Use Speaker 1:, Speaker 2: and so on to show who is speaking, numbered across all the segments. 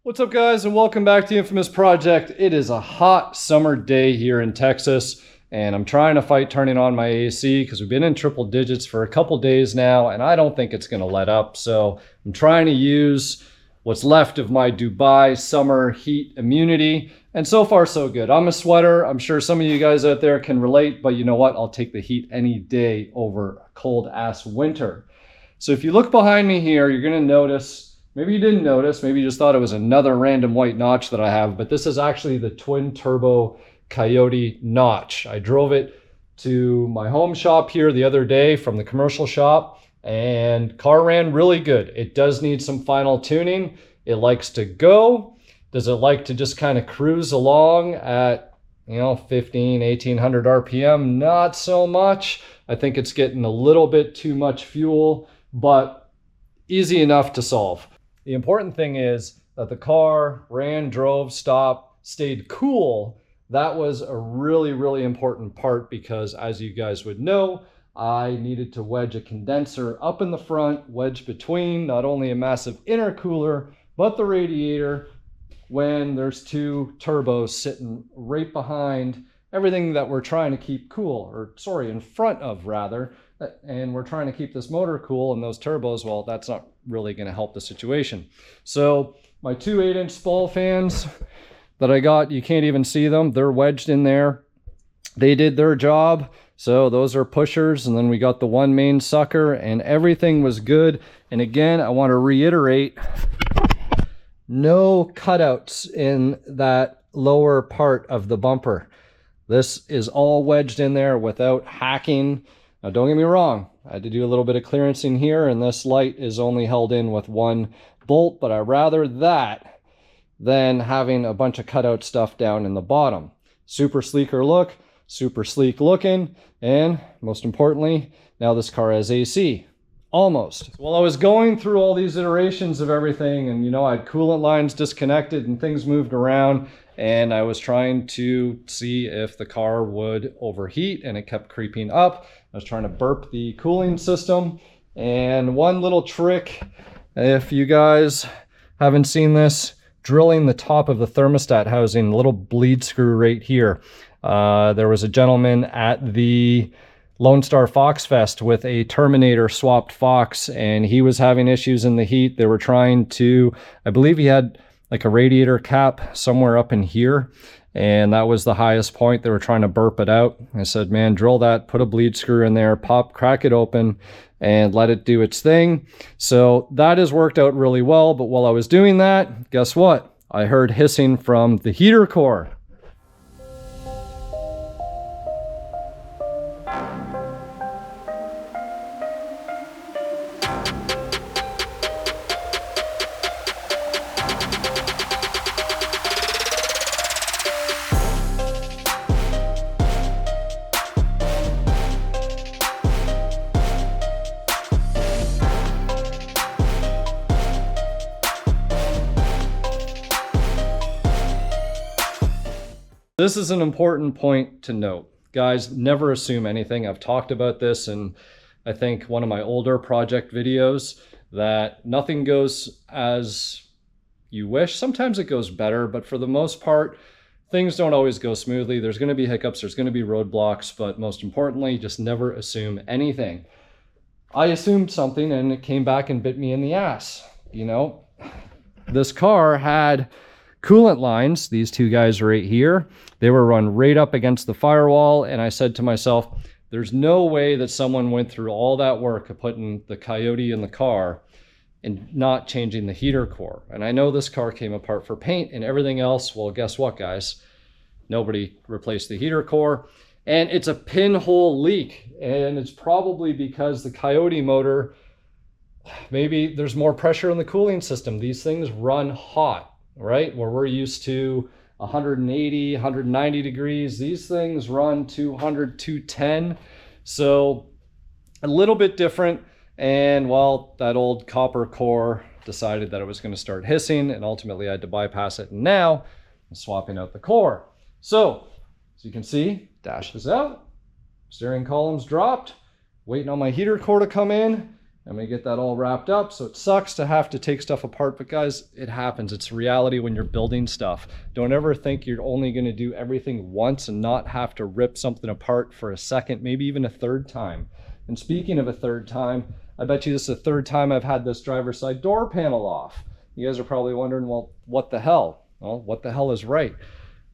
Speaker 1: What's up, guys, and welcome back to the Infamous Project. It is a hot summer day here in Texas, and I'm trying to fight turning on my AC because we've been in triple digits for a couple days now, and I don't think it's going to let up. So I'm trying to use what's left of my Dubai summer heat immunity, and so far so good. I'm a sweater. I'm sure some of you guys out there can relate, but you know what? I'll take the heat any day over a cold-ass winter. So if you look behind me here, you're going to notice, maybe you didn't notice, maybe you just thought it was another random white notch that I have, but this is actually the Twin Turbo Coyote notch. I drove it to my home shop here the other day from the commercial shop, and car ran really good. It does need some final tuning. It likes to go. Does it like to just kind of cruise along at, 15, 1800 RPM? Not so much. I think it's getting a little bit too much fuel, but easy enough to solve. The important thing is that the car ran, drove, stopped, stayed cool. That was a really, really important part because, as you guys would know, I needed to wedge a condenser up in the front, wedge between not only a massive intercooler, but the radiator when there's two turbos sitting right behind everything that we're trying to keep cool, in front of rather. And we're trying to keep this motor cool, and those turbos, well, that's not really going to help the situation. So my two 8-inch Spall fans that I got, you can't even see them. They're wedged in there. They did their job. So those are pushers. And then we got the one main sucker, and everything was good. And again, I want to reiterate, no cutouts in that lower part of the bumper. This is all wedged in there without hacking. Now, don't get me wrong, I had to do a little bit of clearance in here, and this light is only held in with one bolt, but I'd rather that than having a bunch of cutout stuff down in the bottom. Super sleeker look, super sleek looking, and most importantly, now this car has AC. Almost. Well, I was going through all these iterations of everything, and I had coolant lines disconnected and things moved around, and I was trying to see if the car would overheat, and it kept creeping up. I was trying to burp the cooling system, and one little trick, if you guys haven't seen this, drilling the top of the thermostat housing, a little bleed screw right here. There was a gentleman at the Lone Star Fox Fest with a Terminator swapped Fox, and he was having issues in the heat. They were trying to, I believe he had like a radiator cap somewhere up in here, and that was the highest point. They were trying to burp it out. I said, man, drill that, put a bleed screw in there, crack it open, and let it do its thing. So that has worked out really well, but while I was doing that, guess what? I heard hissing from the heater core. This is an important point to note. Guys, never assume anything. I've talked about this in, I think, one of my older project videos, that nothing goes as you wish. Sometimes it goes better, but for the most part, things don't always go smoothly. There's going to be hiccups, there's going to be roadblocks, but most importantly, just never assume anything. I assumed something, and it came back and bit me in the ass. This car had coolant lines, these two guys right here. They were run right up against the firewall, and I said to myself, there's no way that someone went through all that work of putting the Coyote in the car and not changing the heater core. And I know this car came apart for paint and everything else. Well, guess what, guys? Nobody replaced the heater core, and it's a pinhole leak, and it's probably because the Coyote motor, maybe there's more pressure in the cooling system. These things run hot, right? Where we're used to 180, 190 degrees. These things run 200, 210. So a little bit different. And well, that old copper core decided that it was going to start hissing, and ultimately I had to bypass it. And now I'm swapping out the core. So as you can see, dash is out, steering column's dropped, waiting on my heater core to come in. and we get that all wrapped up. So it sucks to have to take stuff apart, but guys, it happens. It's reality when you're building stuff. Don't ever think you're only going to do everything once and not have to rip something apart for a second, maybe even a third time. And speaking of a third time, I bet you this is the third time I've had this driver's side door panel off. You guys are probably wondering, well, what the hell? Well, what the hell is right?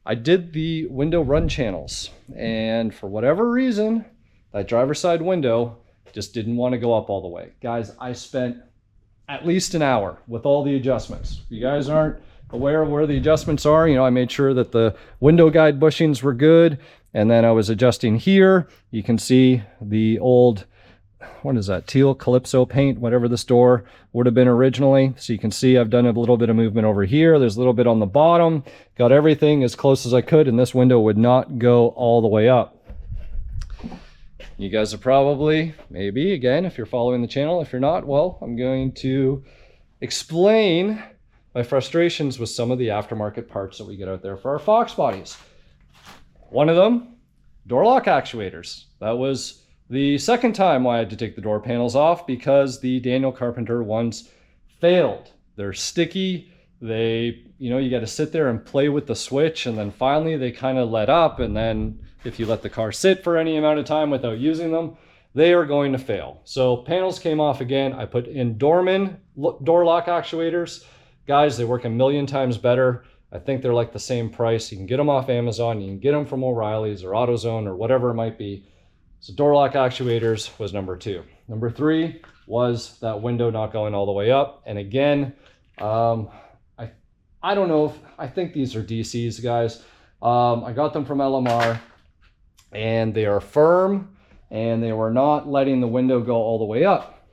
Speaker 1: I did the window run channels, and for whatever reason, that driver's side window just didn't want to go up all the way. Guys, I spent at least an hour with all the adjustments. If you guys aren't aware of where the adjustments are, you know, I made sure that the window guide bushings were good, and then I was adjusting here. You can see the old, what is that, teal Calypso paint, whatever this door would have been originally. So you can see I've done a little bit of movement over here. There's a little bit on the bottom. Got everything as close as I could, and this window would not go all the way up. You guys are probably, maybe, again, if you're following the channel, if you're not, well, I'm going to explain my frustrations with some of the aftermarket parts that we get out there for our Fox bodies. One of them, door lock actuators. That was the second time why I had to take the door panels off, because the Daniel Carpenter ones failed. They're sticky. They, you know, you got to sit there and play with the switch, and then finally they kind of let up, and then if you let the car sit for any amount of time without using them, they are going to fail. So panels came off again. I put in Dorman door lock actuators. Guys, they work a million times better. I think they're like the same price. You can get them off Amazon. You can get them from O'Reilly's or AutoZone or whatever it might be. So door lock actuators was number 2. Number 3 was that window not going all the way up. And again, I don't know if, I think these are DCs, guys. I got them from LMR, and they are firm, and they were not letting the window go all the way up.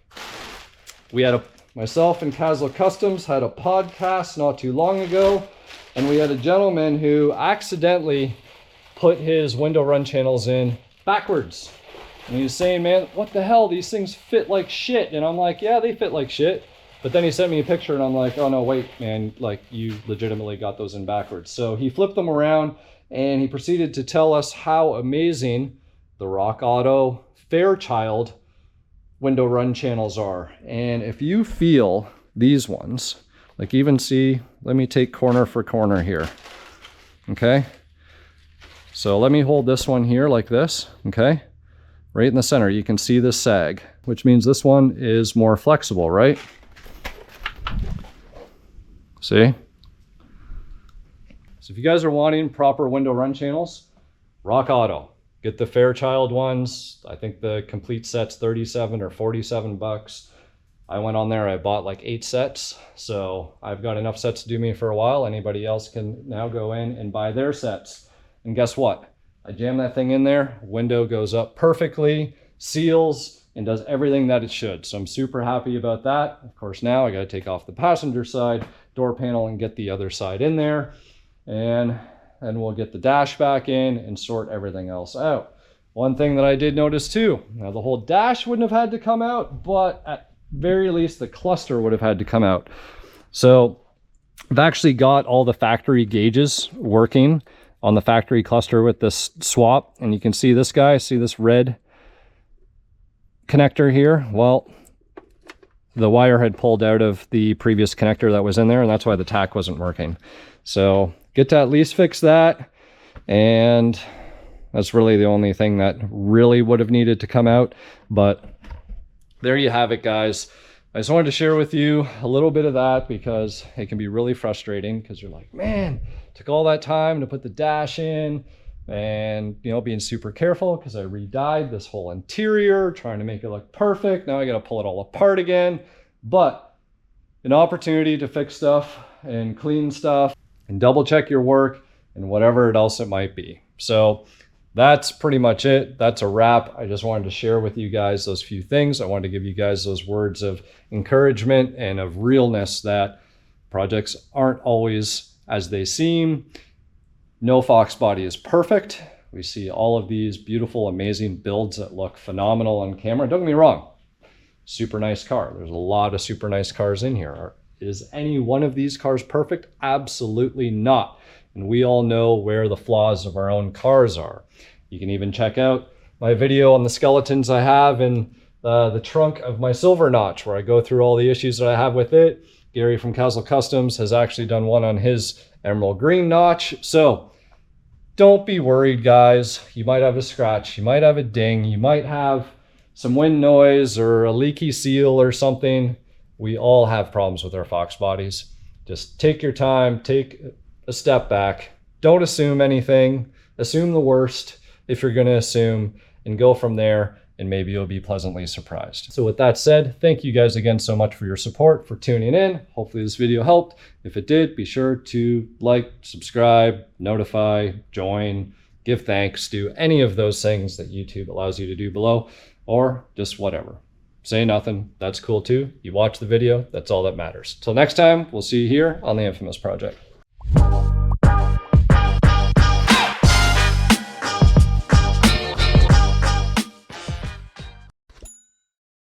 Speaker 1: We had myself and Caslo Customs had a podcast not too long ago, and we had a gentleman who accidentally put his window run channels in backwards. And he was saying, man, what the hell? These things fit like shit. And I'm like, yeah, they fit like shit. But then he sent me a picture, and I'm like, oh no, wait, man, like you legitimately got those in backwards. So he flipped them around, and he proceeded to tell us how amazing the Rock Auto Fairchild window run channels are. And if you feel these ones, like even see, let me take corner for corner here. Okay. So let me hold this one here like this. Okay. Right in the center, you can see this sag, which means this one is more flexible, right? See? So if you guys are wanting proper window run channels, Rock Auto. Get the Fairchild ones. I think the complete set's 37 or 47 bucks. I went on there, I bought like 8 sets. So I've got enough sets to do me for a while. Anybody else can now go in and buy their sets. And guess what? I jam that thing in there, window goes up perfectly, seals, and does everything that it should. So I'm super happy about that. Of course, now I got to take off the passenger side door panel and get the other side in there. And we'll get the dash back in and sort everything else out. One thing that I did notice too, now the whole dash wouldn't have had to come out, but at very least the cluster would have had to come out. So I've actually got all the factory gauges working on the factory cluster with this swap. And you can see this guy, see this red connector here? Well, the wire had pulled out of the previous connector that was in there, and that's why the tack wasn't working. So get to at least fix that. And that's really the only thing that really would have needed to come out. But there you have it, guys. I just wanted to share with you a little bit of that, because it can be really frustrating, because you're like, man, took all that time to put the dash in, and you know, being super careful because I re-dyed this whole interior, trying to make it look perfect. Now I got to pull it all apart again. But an opportunity to fix stuff and clean stuff and double check your work and whatever else it might be. So that's pretty much it. That's a wrap. I just wanted to share with you guys those few things. I wanted to give you guys those words of encouragement and of realness that projects aren't always as they seem. No Foxbody is perfect. We see all of these beautiful, amazing builds that look phenomenal on camera. Don't get me wrong, super nice car. There's a lot of super nice cars in here. Is any one of these cars perfect? Absolutely not. And we all know where the flaws of our own cars are. You can even check out my video on the skeletons I have in the trunk of my silver notch, where I go through all the issues that I have with it. Gary from Castle Customs has actually done one on his emerald green notch. So don't be worried, guys. You might have a scratch, you might have a ding, you might have some wind noise or a leaky seal or something. We all have problems with our Fox bodies. Just take your time, take a step back. Don't assume anything. Assume the worst if you're going to assume, and go from there, and maybe you'll be pleasantly surprised. So with that said, thank you guys again so much for your support, for tuning in. Hopefully this video helped. If it did, be sure to like, subscribe, notify, join, give thanks, do any of those things that YouTube allows you to do below, or just whatever. Say nothing, that's cool too. You watch the video, that's all that matters. Till next time, we'll see you here on the Infamous Project.